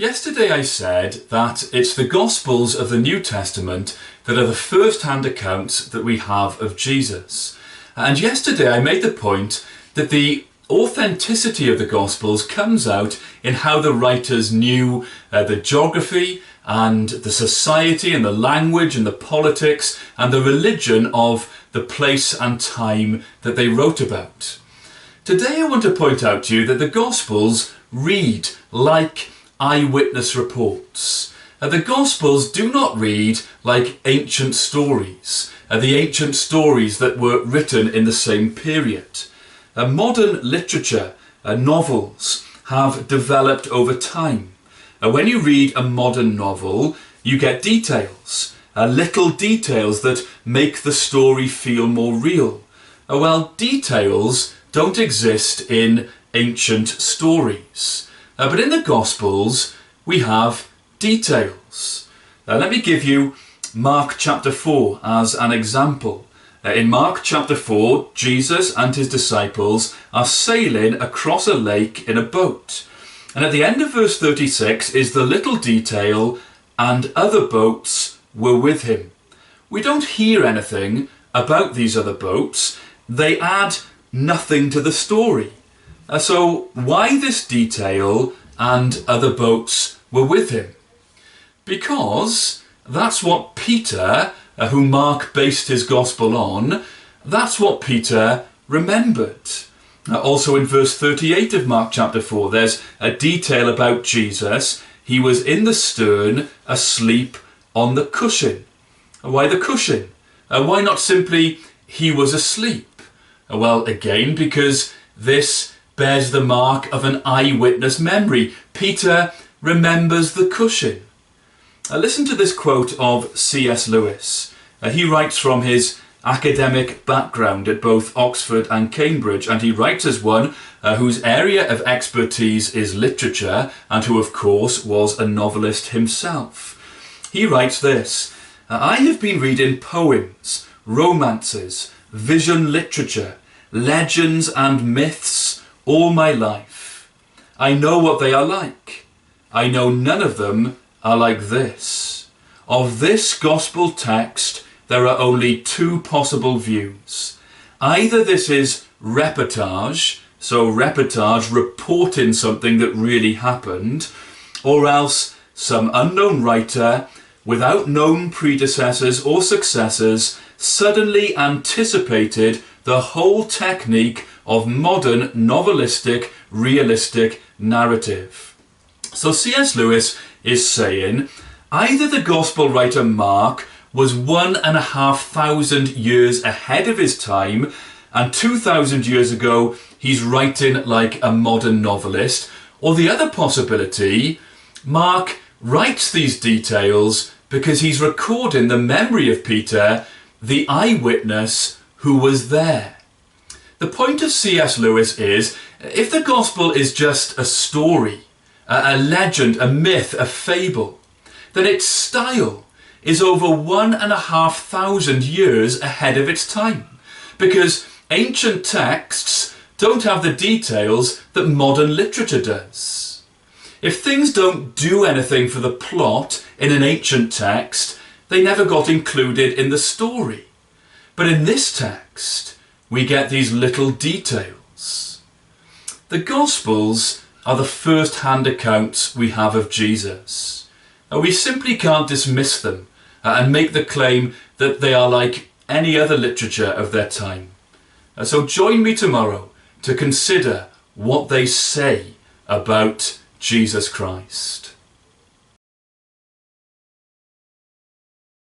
Yesterday I said that it's the Gospels of the New Testament that are the first-hand accounts that we have of Jesus. And yesterday I made the point that the authenticity of the Gospels comes out in how the writers knew the geography and the society and the language and the politics and the religion of the place and time that they wrote about. Today I want to point out to you that the Gospels read like eyewitness reports. The Gospels do not read like ancient stories, the ancient stories that were written in the same period. Modern literature, novels, have developed over time. When you read a modern novel, you get details, little details that make the story feel more real. Well, details don't exist in ancient stories. But in the Gospels, we have details. Let me give you Mark chapter 4 as an example. In Mark chapter 4, Jesus and his disciples are sailing across a lake in a boat. And at the end of verse 36 is the little detail, and other boats were with him. We don't hear anything about these other boats. They add nothing to the story. So why this detail and other boats were with him? Because that's what Peter, who Mark based his gospel on, that's what Peter remembered. Also in verse 38 of Mark chapter 4, there's a detail about Jesus. He was in the stern, asleep on the cushion. Why the cushion? Why not simply he was asleep? Well, again, because this bears the mark of an eyewitness memory. Peter remembers the cushion. Listen to this quote of C.S. Lewis. He writes from his academic background at both Oxford and Cambridge, and he writes as one whose area of expertise is literature and who of course was a novelist himself. He writes this: I have been reading poems, romances, vision literature, legends and myths all my life. I know what they are like. I know none of them are like this. Of this gospel text, there are only two possible views. Either this is reportage, so reportage reporting something that really happened, or else some unknown writer, without known predecessors or successors, suddenly anticipated the whole technique of modern novelistic, realistic narrative. So C.S. Lewis is saying either the gospel writer Mark was 1,500 years ahead of his time, and 2,000 years ago he's writing like a modern novelist, or the other possibility, Mark writes these details because he's recording the memory of Peter, the eyewitness who was there. The point of C.S. Lewis is, if the gospel is just a story, a legend, a myth, a fable, then its style is over 1,500 years ahead of its time, because ancient texts don't have the details that modern literature does. If things don't do anything for the plot in an ancient text, they never got included in the story. But in this text, we get these little details. The Gospels are the first-hand accounts we have of Jesus. We simply can't dismiss them and make the claim that they are like any other literature of their time. So join me tomorrow to consider what they say about Jesus Christ.